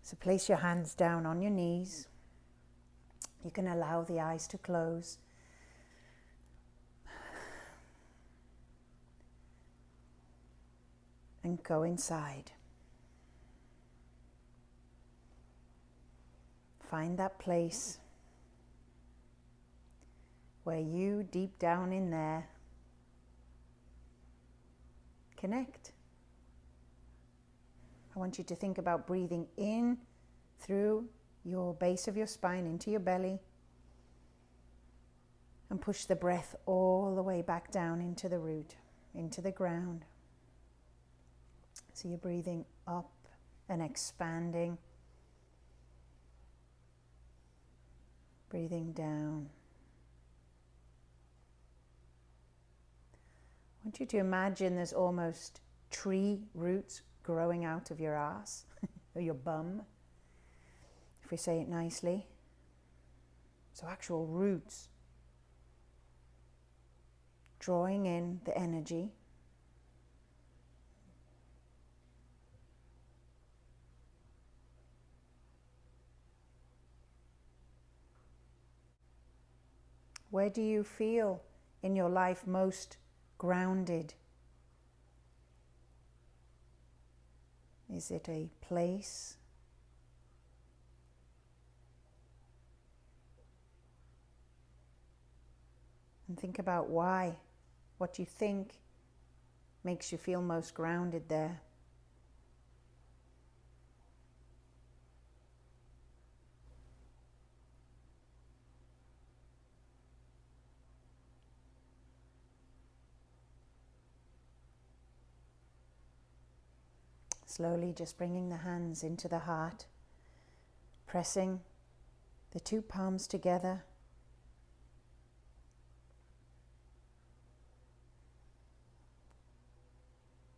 So place your hands down on your knees. You can allow the eyes to close. And go inside. Find that place where you, deep down in there, connect. I want you to think about breathing in through your base of your spine into your belly, and push the breath all the way back down into the root, into the ground. So you're breathing up and expanding, breathing down. I want you to imagine there's almost tree roots growing out of your ass or your bum, if we say it nicely. So actual roots drawing in the energy. Where do you feel in your life most grounded? Is it a place? And think about why. What you think makes you feel most grounded there. Slowly just bringing the hands into the heart, pressing the two palms together.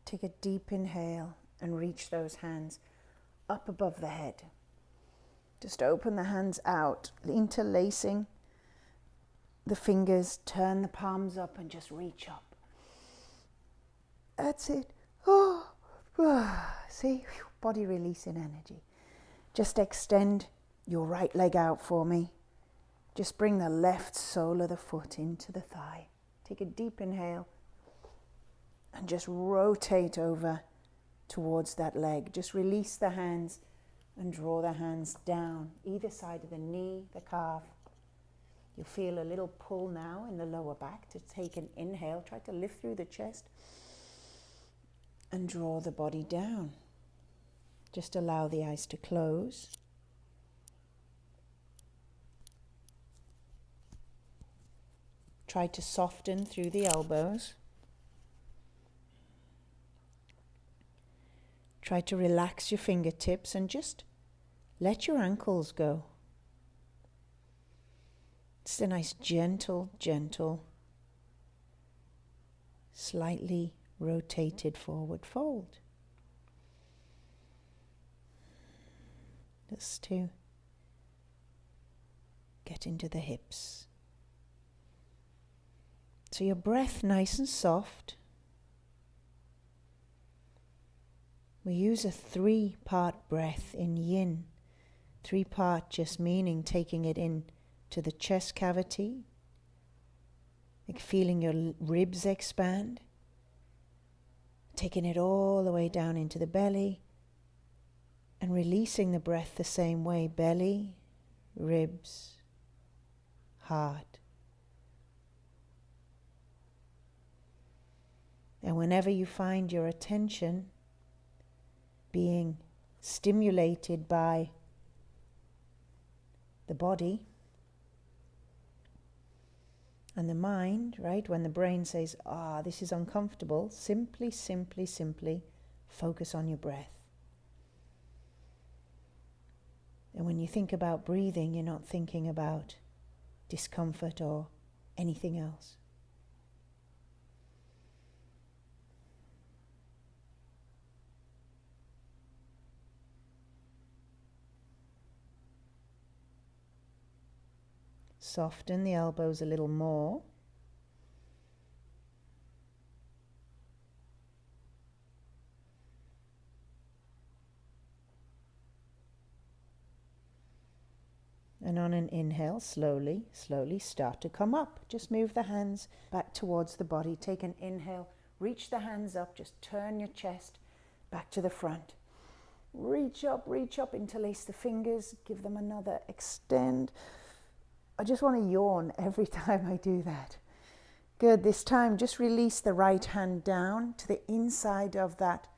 Take a deep inhale and reach those hands up above the head. Just open the hands out, interlacing the fingers, turn the palms up and just reach up. That's it. Oh. See, body releasing energy. Just extend your right leg out for me. Just bring the left sole of the foot into the thigh. Take a deep inhale and just rotate over towards that leg. Just release the hands and draw the hands down either side of the knee, the calf. You'll feel a little pull now in the lower back. To take an inhale, try to lift through the chest and draw the body down. Just allow the eyes to close. Try to soften through the elbows. Try to relax your fingertips and just let your ankles go. It's a nice gentle, slightly rotated forward fold. Just to get into the hips. So your breath nice and soft. We use a 3-part breath in YIN. 3-part just meaning taking it in to the chest cavity, like feeling your ribs expand, taking it all the way down into the belly, and releasing the breath the same way. Belly, ribs, heart. And whenever you find your attention being stimulated by the body and the mind, right? When the brain says, this is uncomfortable, simply focus on your breath. And when you think about breathing, you're not thinking about discomfort or anything else. Soften the elbows a little more. And on an inhale, slowly, slowly start to come up. Just move the hands back towards the body. Take an inhale, reach the hands up, just turn your chest back to the front. Reach up, interlace the fingers, give them another extend. I just want to yawn every time I do that. Good, this time just release the right hand down to the inside of that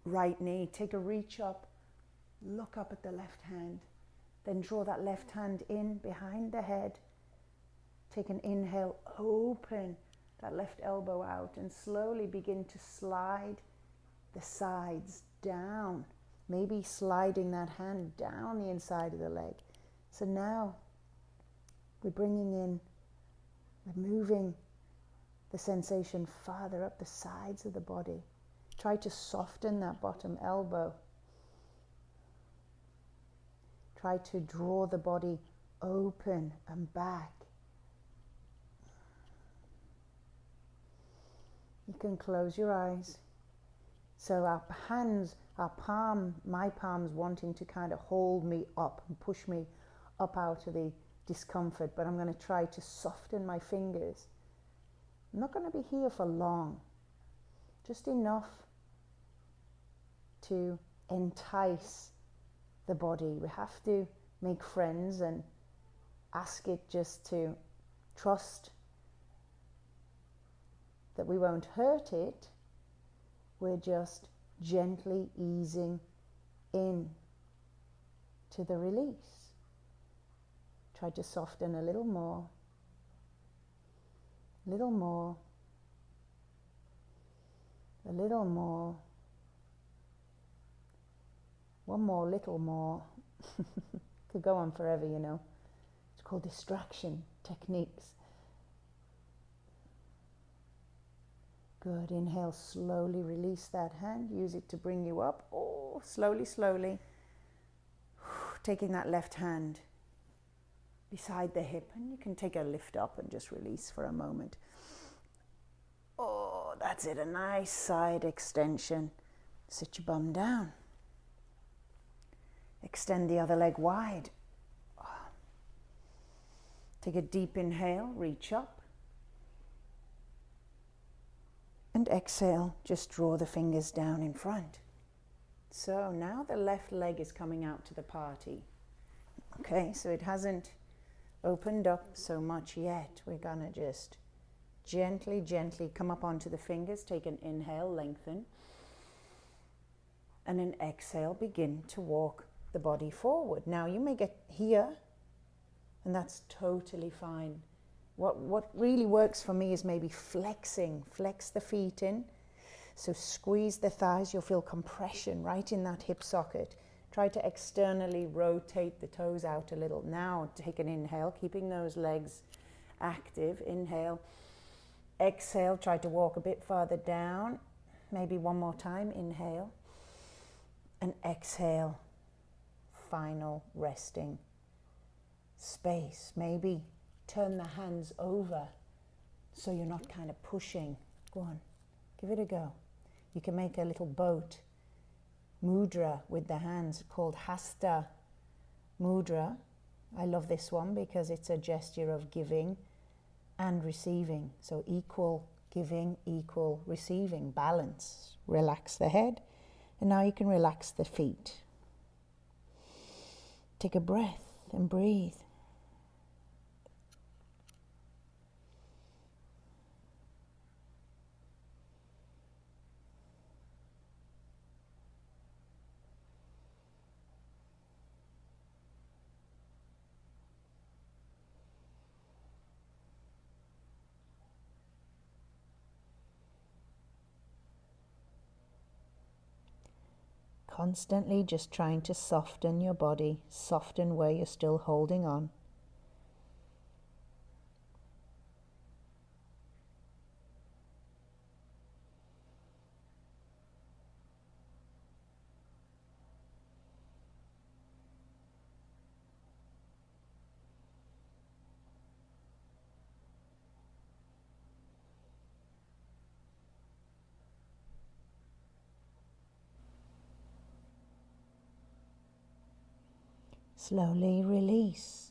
right knee. Take a reach up, look up at the left hand. Then draw that left hand in behind the head. Take an inhale, open that left elbow out and slowly begin to slide the sides down. Maybe sliding that hand down the inside of the leg. So now we're bringing in, we're moving the sensation farther up the sides of the body. Try to soften that bottom elbow. Try to draw the body open and back. You can close your eyes. So our hands, my palms wanting to kind of hold me up and push me up out of the discomfort, but I'm going to try to soften my fingers. I'm not going to be here for long, just enough to entice the body. We have to make friends and ask it just to trust that we won't hurt it. We're just gently easing in to the release. Try to soften a little more, a little more, a little more. One more, little more. Could go on forever, you know. It's called distraction techniques. Good. Inhale, slowly release that hand. Use it to bring you up. Oh, slowly, slowly. Taking that left hand beside the hip. And you can take a lift up and just release for a moment. Oh, that's it. A nice side extension. Sit your bum down. Extend the other leg wide. Take a deep inhale, reach up. And exhale, just draw the fingers down in front. So now the left leg is coming out to the party. Okay, so it hasn't opened up so much yet. We're gonna just gently, gently come up onto the fingers. Take an inhale, lengthen. And an exhale, begin to walk the body forward. Now you may get here, and that's totally fine. What really works for me is maybe flexing. Flex the feet in. So squeeze the thighs. You'll feel compression right in that hip socket. Try to externally rotate the toes out a little. Now take an inhale, keeping those legs active. Inhale. Exhale. Try to walk a bit farther down. Maybe one more time. Inhale. And exhale. Final resting space. Maybe turn the hands over so you're not kind of pushing. Go on, give it a go. You can make a little boat mudra with the hands called Hasta Mudra. I love this one because it's a gesture of giving and receiving. So equal giving, equal receiving, balance. Relax the head, and now you can relax the feet. Take a breath and breathe. Constantly just trying to soften your body, soften where you're still holding on. Slowly release.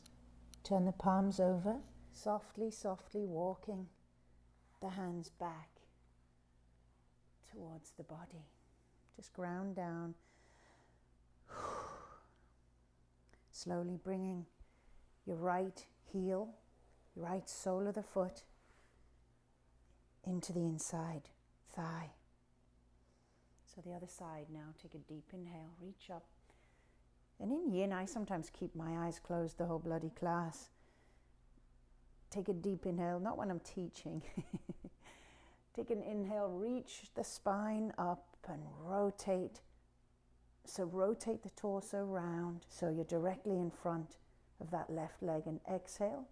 Turn the palms over, softly, softly walking the hands back towards the body. Just ground down. Slowly bringing your right heel, your right sole of the foot into the inside thigh. So the other side now, take a deep inhale, reach up. And in YIN, I sometimes keep my eyes closed the whole bloody class. Take a deep inhale, not when I'm teaching. Take an inhale, reach the spine up and rotate. So rotate the torso round so you're directly in front of that left leg. And exhale,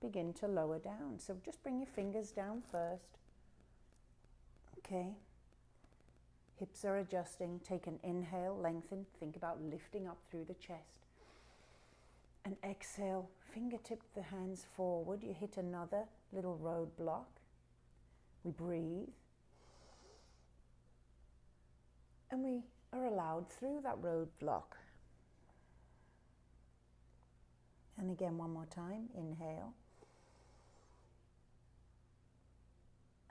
begin to lower down. So just bring your fingers down first. Okay. Hips are adjusting. Take an inhale, lengthen. Think about lifting up through the chest. And exhale, fingertip the hands forward. You hit another little roadblock. We breathe. And we are allowed through that roadblock. And again, one more time. Inhale.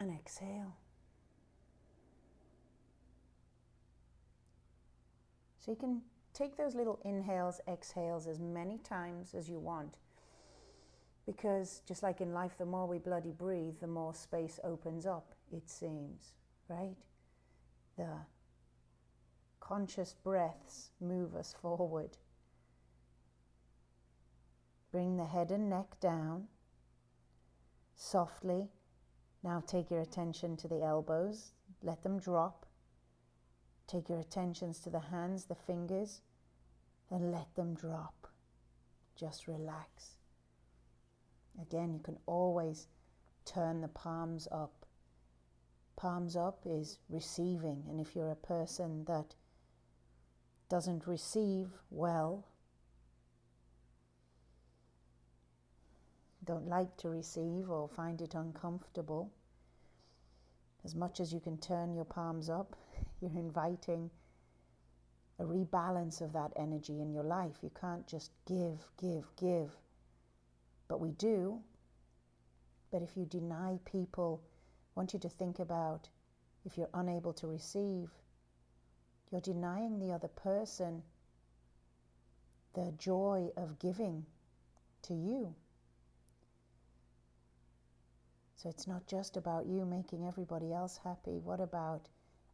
And exhale. So you can take those little inhales, exhales as many times as you want. Because just like in life, the more we bloody breathe, the more space opens up, it seems, right? The conscious breaths move us forward. Bring the head and neck down. Softly. Now take your attention to the elbows. Let them drop. Take your attentions to the hands, the fingers, and let them drop. Just relax. Again, you can always turn the palms up. Palms up is receiving, and if you're a person that doesn't receive well, don't like to receive or find it uncomfortable, as much as you can turn your palms up, you're inviting a rebalance of that energy in your life. You can't just give, give, give. But we do. But if you deny people, I want you to think about, if you're unable to receive, you're denying the other person the joy of giving to you. So it's not just about you making everybody else happy. What about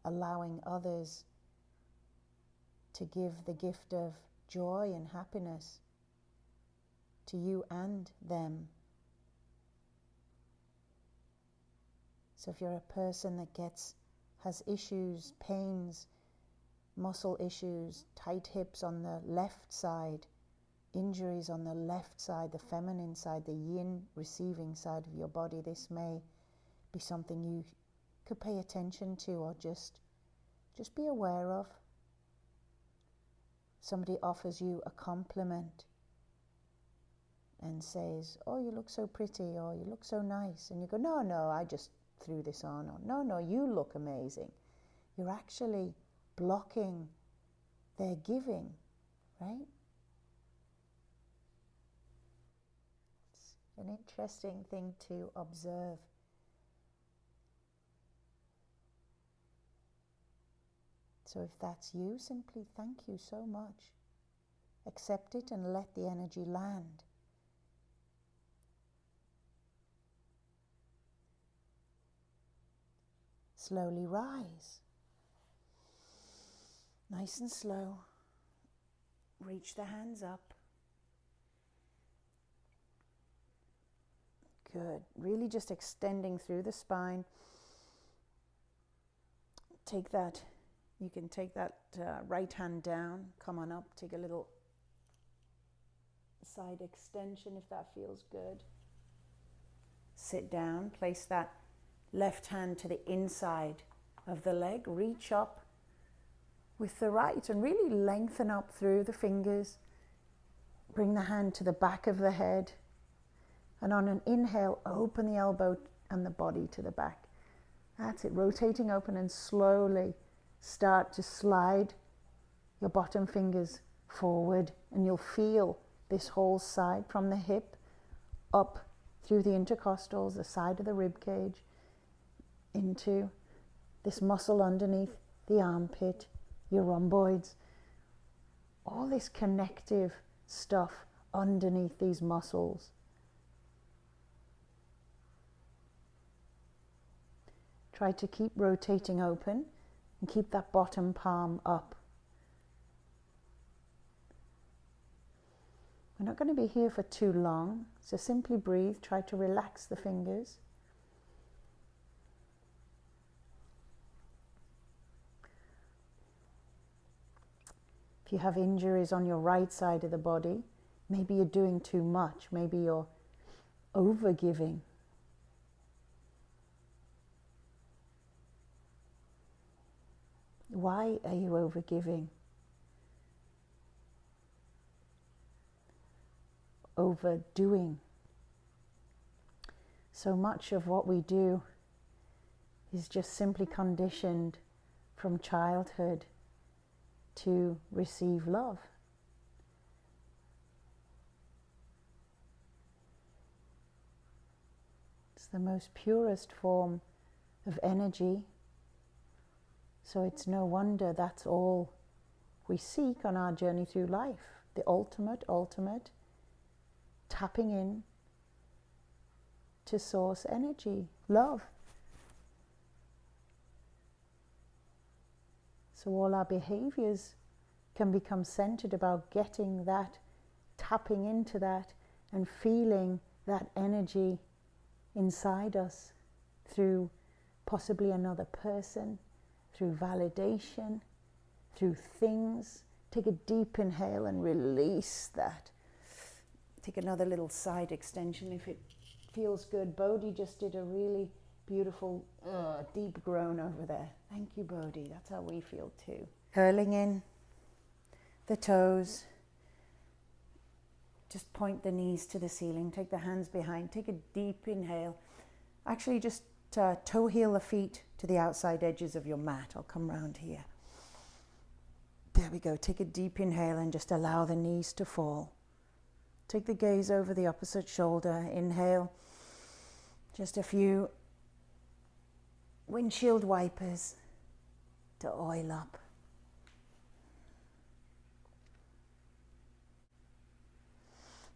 allowing others to give the gift of joy and happiness to you and them? So if you're a person that has issues, pains, muscle issues, tight hips on the left side, injuries on the left side, the feminine side, the yin receiving side of your body, this may be something you could pay attention to or just be aware of. Somebody offers you a compliment and says, "Oh, you look so pretty," or "You look so nice," and you go, no, I just threw this on, or no, you look amazing. You're actually blocking their giving, right? It's an interesting thing to observe. So if that's you, simply thank you so much. Accept it and let the energy land. Slowly rise. Nice and slow. Reach the hands up. Good. Really just extending through the spine. You can take that right hand down. Come on up. Take a little side extension if that feels good. Sit down. Place that left hand to the inside of the leg. Reach up with the right and really lengthen up through the fingers. Bring the hand to the back of the head. And on an inhale, open the elbow and the body to the back. That's it. Rotating open, and slowly start to slide your bottom fingers forward, and you'll feel this whole side from the hip up through the intercostals, the side of the rib cage, into this muscle underneath the armpit, your rhomboids, all this connective stuff underneath these muscles. Try to keep rotating open and keep that bottom palm up. We're not going to be here for too long, so simply breathe. Try to relax the fingers. If you have injuries on your right side of the body, maybe you're doing too much, maybe you're over-giving. Why are you over-giving? Overdoing. So much of what we do is just simply conditioned from childhood to receive love. It's the most purest form of energy, so it's no wonder that's all we seek on our journey through life. The ultimate tapping in to source energy, love. So all our behaviors can become centered about getting that, tapping into that, and feeling that energy inside us through possibly another person, through validation, through things. Take a deep inhale and release that. Take another little side extension if it feels good. Bodhi just did a really beautiful deep groan over there. Thank you, Bodhi. That's how we feel too. Curling in the toes. Just point the knees to the ceiling. Take the hands behind. Take a deep inhale. Actually, just toe heel the feet to the outside edges of your mat. I'll come round here. There we go. Take a deep inhale and just allow the knees to fall. Take the gaze over the opposite shoulder. Inhale. Just a few windshield wipers to oil up.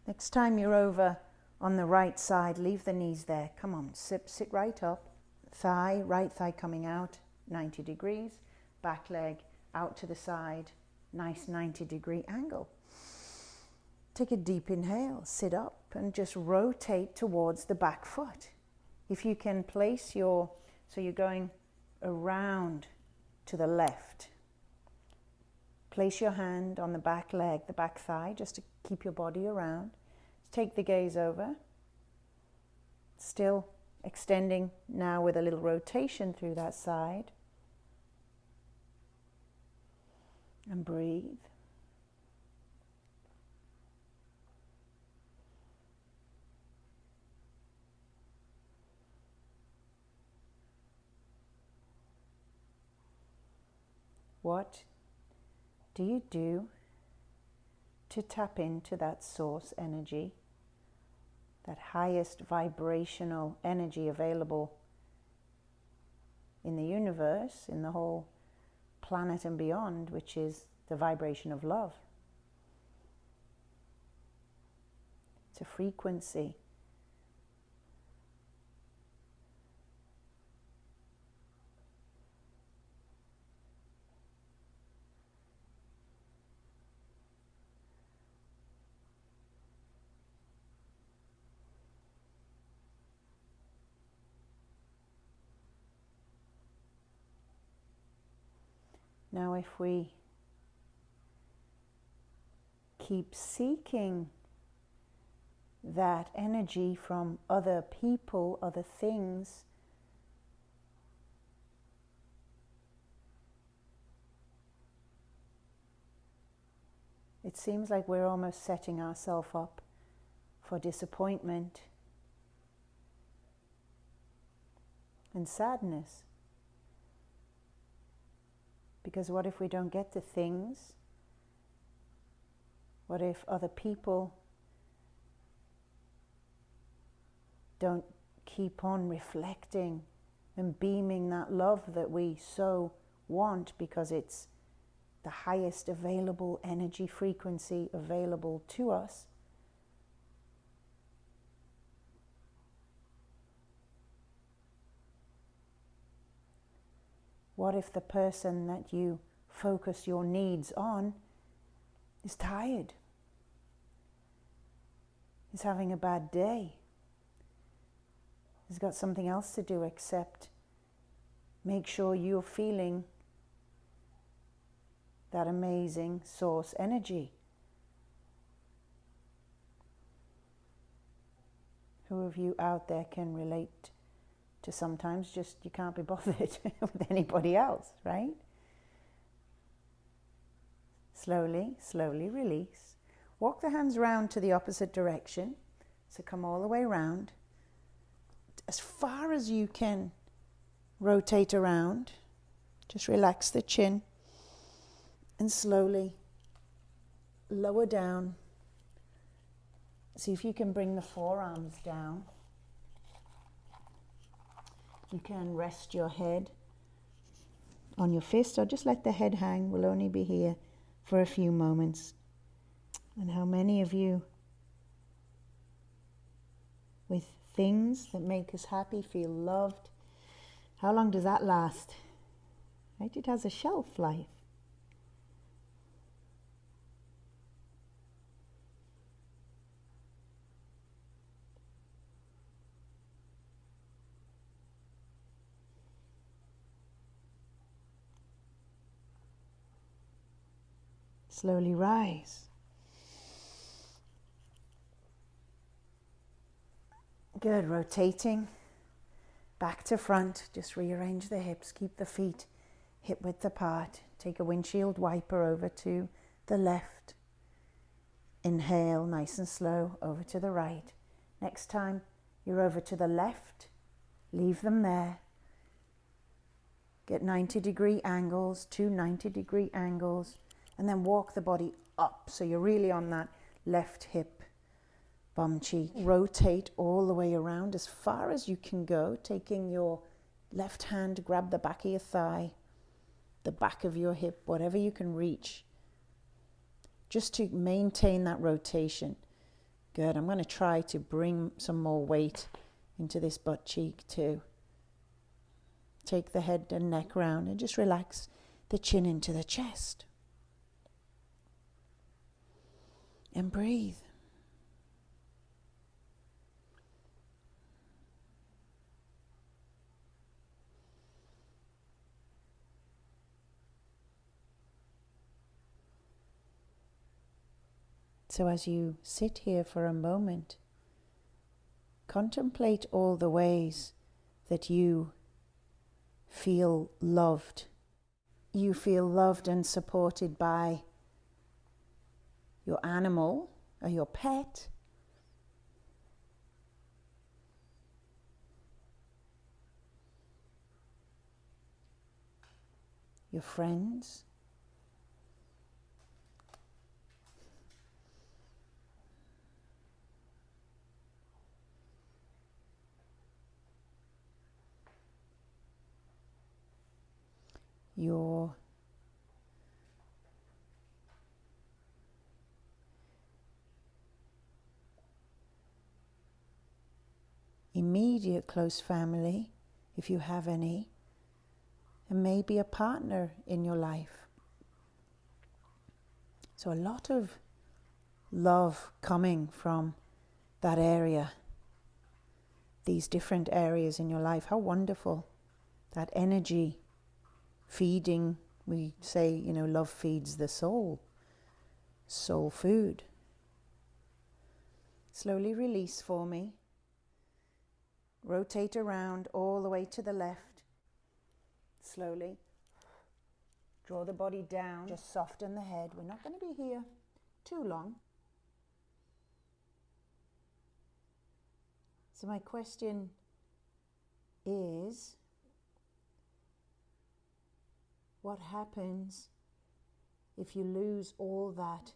Next time you're over on the right side, leave the knees there. Come on, sit right up. Thigh, right thigh coming out, 90 degrees. Back leg out to the side, nice 90-degree angle. Take a deep inhale, sit up and just rotate towards the back foot. If you can place so you're going around to the left. Place your hand on the back leg, the back thigh, just to keep your body around. Take the gaze over. Still extending now with a little rotation through that side. And breathe. What do you do to tap into that source energy, that highest vibrational energy available in the universe, in the whole planet and beyond, which is the vibration of love? It's a frequency. Now if we keep seeking that energy from other people, other things, it seems like we're almost setting ourselves up for disappointment and sadness. Because what if we don't get the things? What if other people don't keep on reflecting and beaming that love that we so want, because it's the highest available energy frequency available to us. What if the person that you focus your needs on is tired, is having a bad day, has got something else to do except make sure you're feeling that amazing source energy? Who of you out there can relate to sometimes just you can't be bothered with anybody else, right? Slowly, slowly release. Walk the hands round to the opposite direction. So come all the way around. As far as you can rotate around. Just relax the chin and slowly lower down. See if you can bring the forearms down. You can rest your head on your fist, or just let the head hang. We'll only be here for a few moments. And how many of you, with things that make us happy, feel loved? How long does that last? Right? It has a shelf life. Slowly rise. Good, rotating back to front. Just rearrange the hips, keep the feet hip width apart. Take a windshield wiper over to the left. Inhale, nice and slow, over to the right. Next time you're over to the left, leave them there. Get 90-degree angles, 2 90-degree angles, and then walk the body up. So you're really on that left hip, bum cheek. Rotate all the way around as far as you can go, taking your left hand, grab the back of your thigh, the back of your hip, whatever you can reach, just to maintain that rotation. Good. I'm going to try to bring some more weight into this butt cheek too. Take the head and neck round and just relax the chin into the chest. And breathe. So as you sit here for a moment, contemplate all the ways that you feel loved. You feel loved and supported by your animal or your pet, your friends, your immediate close family, if you have any, and maybe a partner in your life. So a lot of love coming from that area, these different areas in your life. How wonderful. That energy feeding, we say, love feeds the soul. Soul food. Slowly release for me. Rotate around all the way to the left. Slowly. Draw the body down. Just soften the head. We're not going to be here too long. So my question is, what happens if you lose all that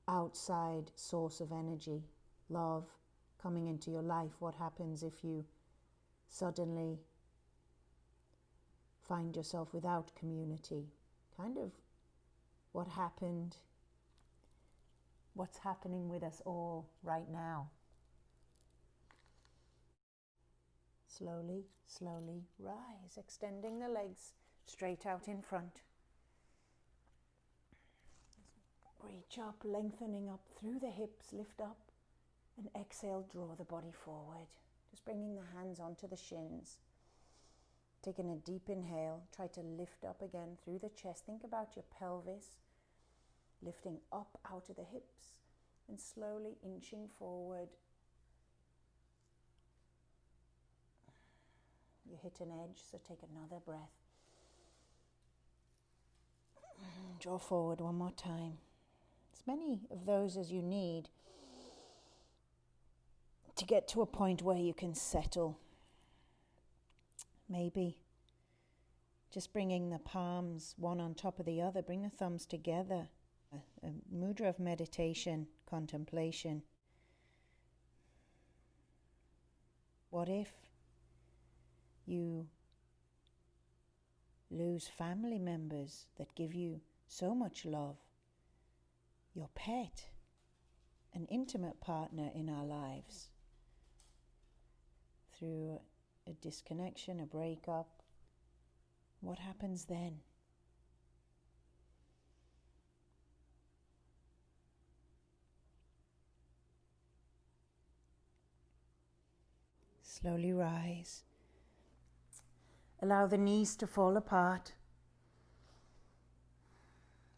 outside source of energy, love, coming into your life? What happens if you suddenly find yourself without community? Kind of what happened, what's happening with us all right now. Slowly, slowly rise, extending the legs straight out in front. Reach up, lengthening up through the hips, lift up, and exhale, draw the body forward. Just bringing the hands onto the shins. Taking a deep inhale, try to lift up again through the chest. Think about your pelvis, lifting up out of the hips, and slowly inching forward. You hit an edge, so take another breath. Draw forward one more time. As many of those as you need to get to a point where you can settle. Maybe just bringing the palms one on top of the other, bring the thumbs together. A mudra of meditation, contemplation. What if you lose family members that give you so much love? Your pet, an intimate partner in our lives. Through a disconnection, a breakup, what happens then? Slowly rise. Allow the knees to fall apart.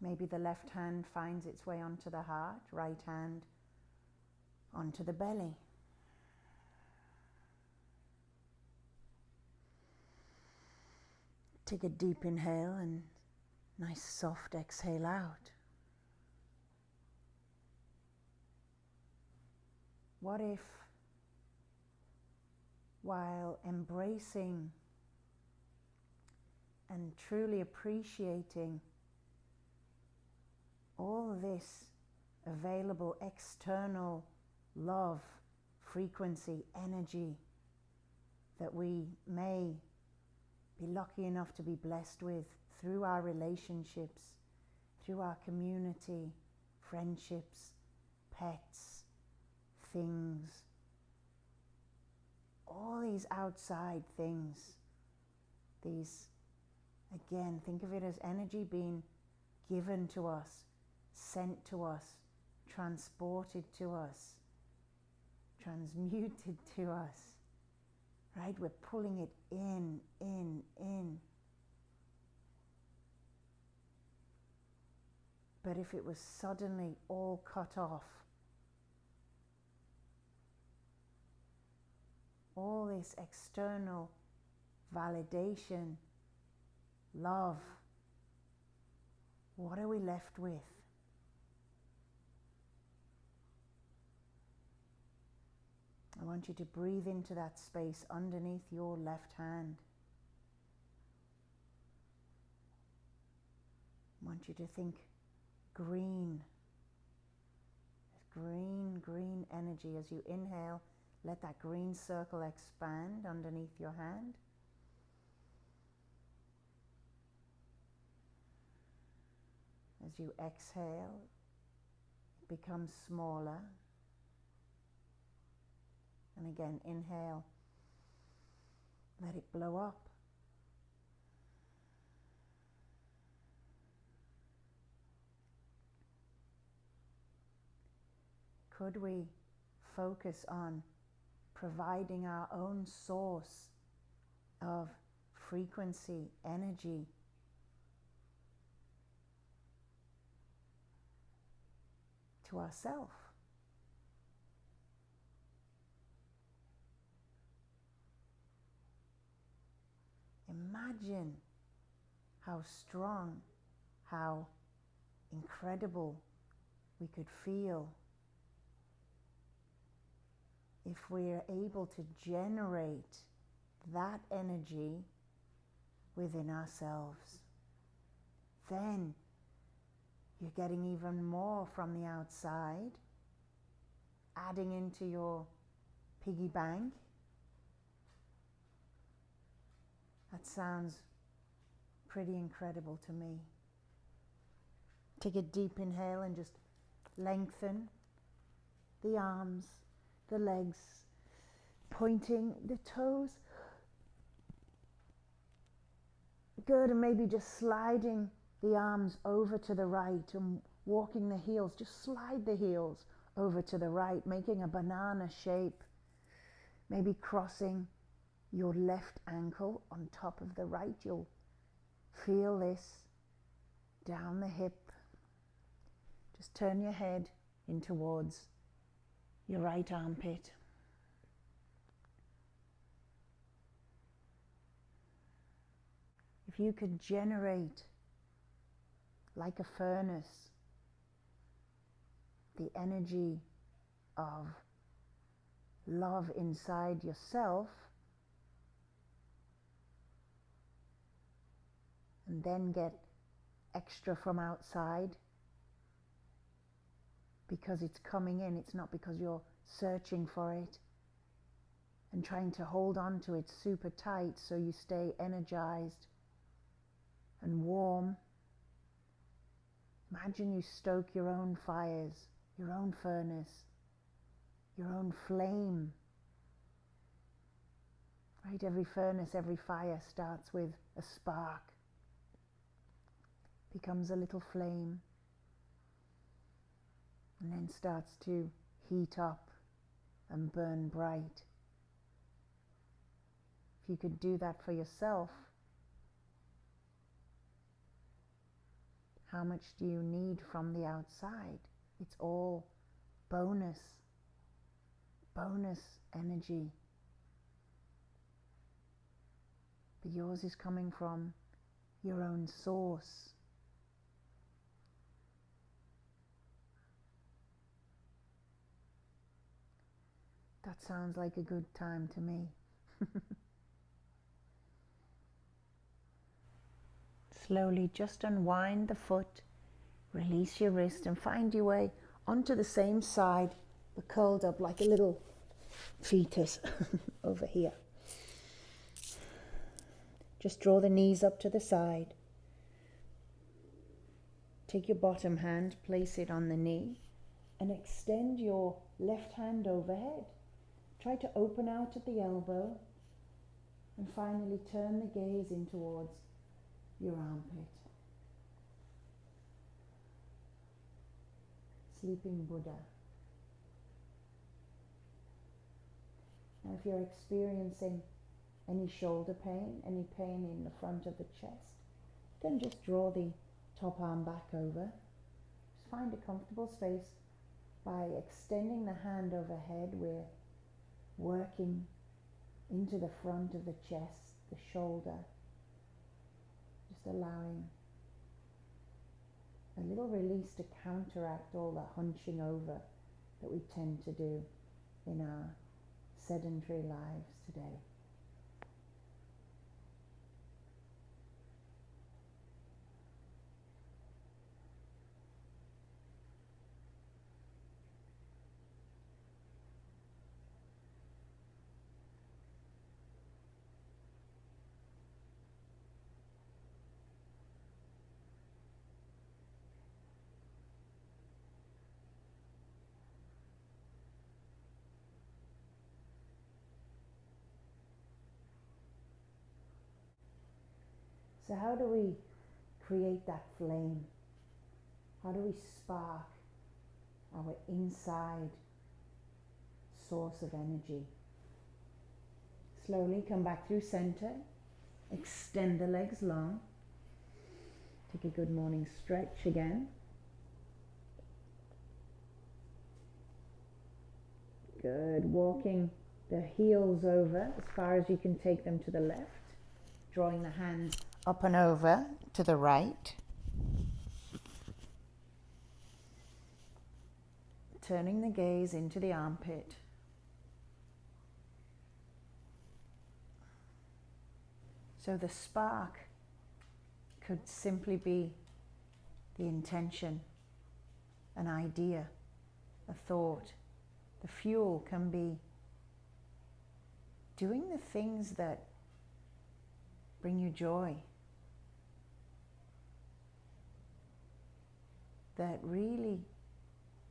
Maybe the left hand finds its way onto the heart, right hand onto the belly. Take a deep inhale and nice soft exhale out. What if, while embracing and truly appreciating all this available external love, frequency, energy that we may be lucky enough to be blessed with through our relationships, through our community, friendships, pets, things, all these outside things, these, again, think of it as energy being given to us, sent to us, transported to us, transmuted to us, right? We're pulling it in. But if it was suddenly all cut off, all this external validation, love, what are we left with? I want you to breathe into that space underneath your left hand. I want you to think green. Green energy. As you inhale, let that green circle expand underneath your hand. As you exhale, it becomes smaller. And again, inhale, let it blow up. Could we focus on providing our own source of frequency, energy, to ourselves? Imagine how strong, how incredible we could feel if we're able to generate that energy within ourselves. Then you're getting even more from the outside, adding into your piggy bank. That sounds pretty incredible to me. Take a deep inhale and just lengthen the arms, the legs, pointing the toes. Good, and maybe just sliding the arms over to the right and walking the heels. Just slide the heels over to the right, making a banana shape. Maybe crossing your left ankle on top of the right. You'll feel this down the hip. Just turn your head in towards your right armpit. If you could generate, like a furnace, the energy of love inside yourself, and then get extra from outside, because it's coming in, it's not because you're searching for it and trying to hold on to it super tight so you stay energized and warm. Imagine you stoke your own fires, your own furnace, your own flame. Right? Every furnace, every fire starts with a spark, becomes a little flame, and then starts to heat up and burn bright. If you could do that for yourself, how much do you need from the outside? It's all bonus energy. But yours is coming from your own source. That sounds like a good time to me. Slowly just unwind the foot, release your wrist, and find your way onto the same side, but curled up like a little fetus over here. Just draw the knees up to the side. Take your bottom hand, place it on the knee, and extend your left hand overhead. Try to open out at the elbow, and finally turn the gaze in towards your armpit. Sleeping Buddha. Now if you're experiencing any shoulder pain, any pain in the front of the chest, then just draw the top arm back over. Just find a comfortable space. By extending the hand overhead, we're working into the front of the chest, the shoulder, just allowing a little release to counteract all the hunching over that we tend to do in our sedentary lives today. So how do we create that flame? How do we spark our inside source of energy? Slowly come back through center. Extend the legs long. Take a good morning stretch again. Good. Walking the heels over as far as you can take them to the left. Drawing the hands up and over to the right. Turning the gaze into the armpit. So the spark could simply be the intention, an idea, a thought. The fuel can be doing the things that bring you joy, that really,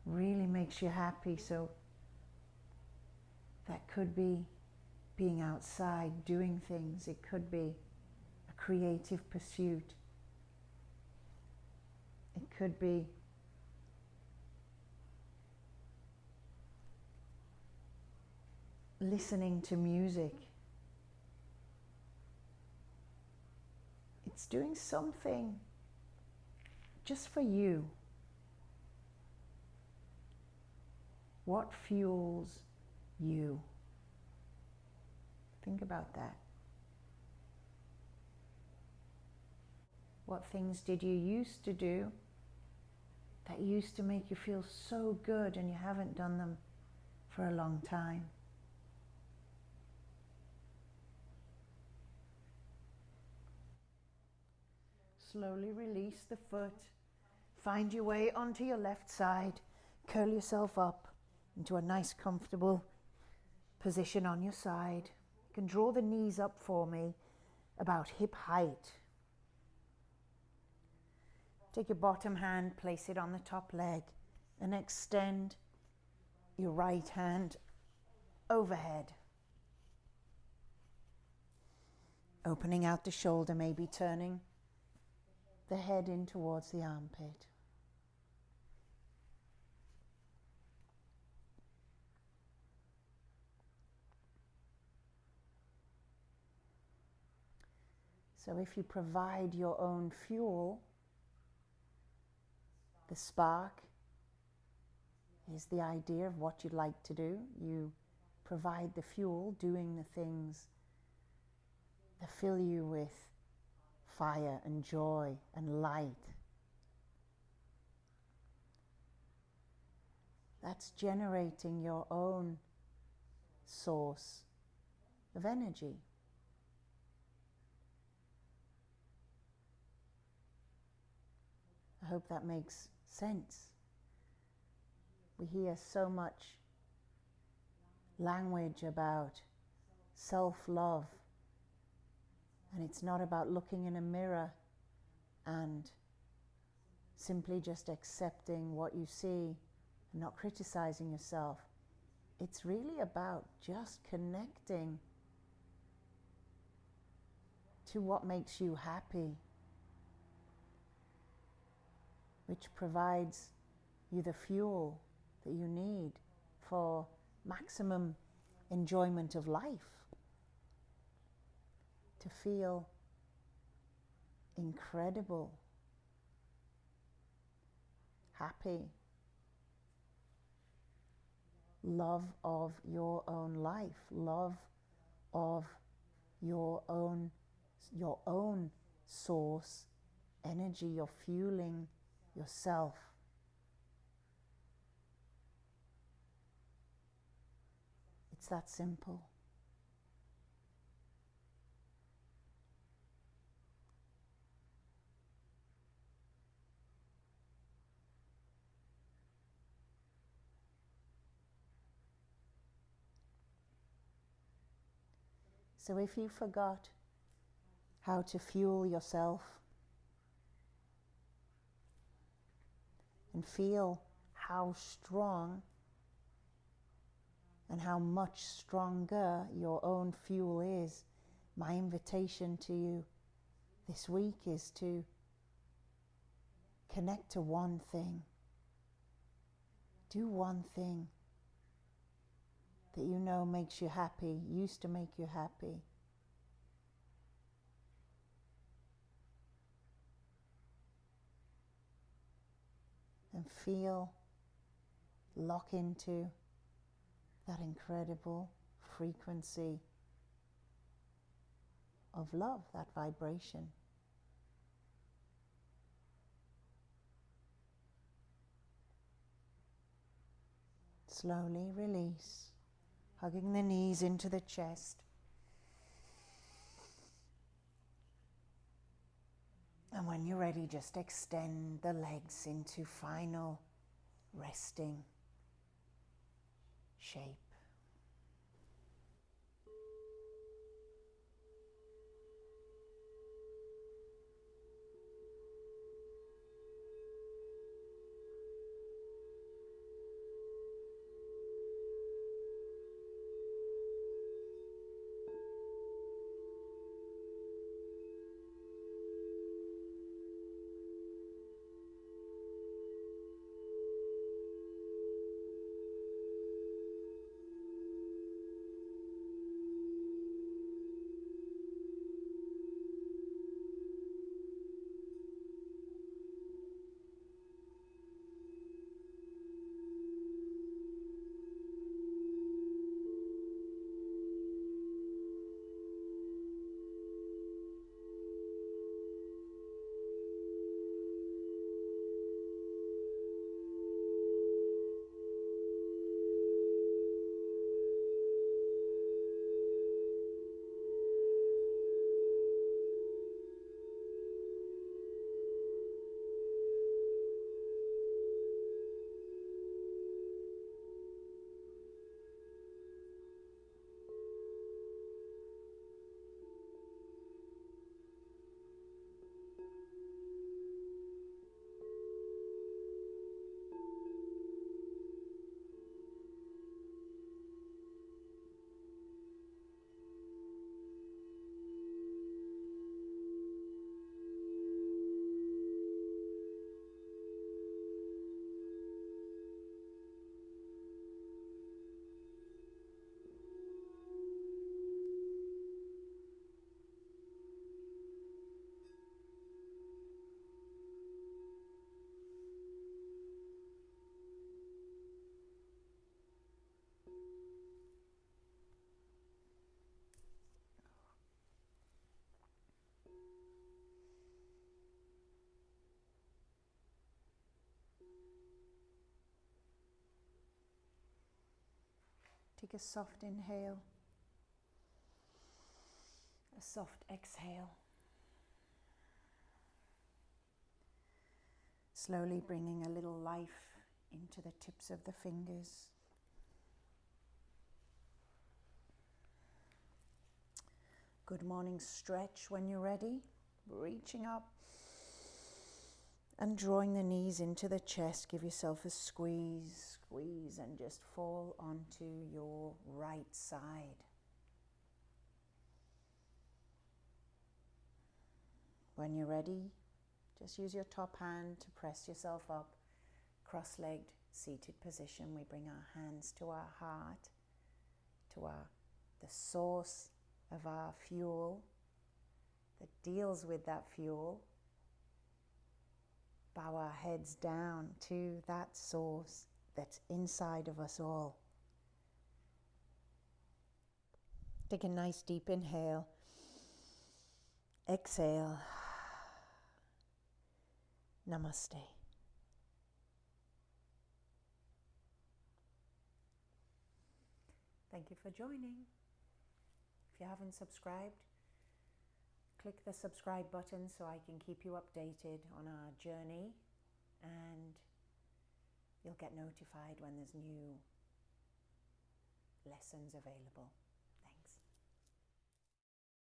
really makes you happy. So that could be being outside, doing things. It could be a creative pursuit. It could be listening to music. It's doing something just for you. What fuels you? Think about that. What things did you used to do that used to make you feel so good and you haven't done them for a long time? Slowly release the foot. Find your way onto your left side. Curl yourself up into a nice comfortable position on your side. You can draw the knees up for me about hip height. Take your bottom hand, place it on the top leg, and extend your right hand overhead. Opening out the shoulder, maybe turning the head in towards the armpit. So if you provide your own fuel, the spark is the idea of what you'd like to do. You provide the fuel, doing the things that fill you with fire and joy and light. That's generating your own source of energy. I hope that makes sense. We hear so much language about self-love, and it's not about looking in a mirror and simply just accepting what you see and not criticizing yourself. It's really about just connecting to what makes you happy, which provides you the fuel that you need for maximum enjoyment of life, to feel incredible, happy, love of your own life, love of your own source, energy. You're fueling yourself. It's that simple. So if you forgot how to fuel yourself and feel how strong and how much stronger your own fuel is, my invitation to you this week is to connect to one thing. Do one thing that you know makes you happy, used to make you happy. And feel, lock into that incredible frequency of love, that vibration. Slowly release, hugging the knees into the chest. And when you're ready, just extend the legs into final resting shape. Take a soft inhale, a soft exhale. Slowly bringing a little life into the tips of the fingers. Good morning stretch when you're ready. Reaching up and drawing the knees into the chest. Give yourself a squeeze, squeeze, and just fall onto your right side. When you're ready, just use your top hand to press yourself up, cross-legged, seated position. We bring our hands to our heart, to the source of our fuel that deals with that fuel. Bow our heads down to that source that's inside of us all. Take a nice deep inhale. Exhale. Namaste. Thank you for joining. If you haven't subscribed, click the subscribe button so I can keep you updated on our journey, and you'll get notified when there's new lessons available.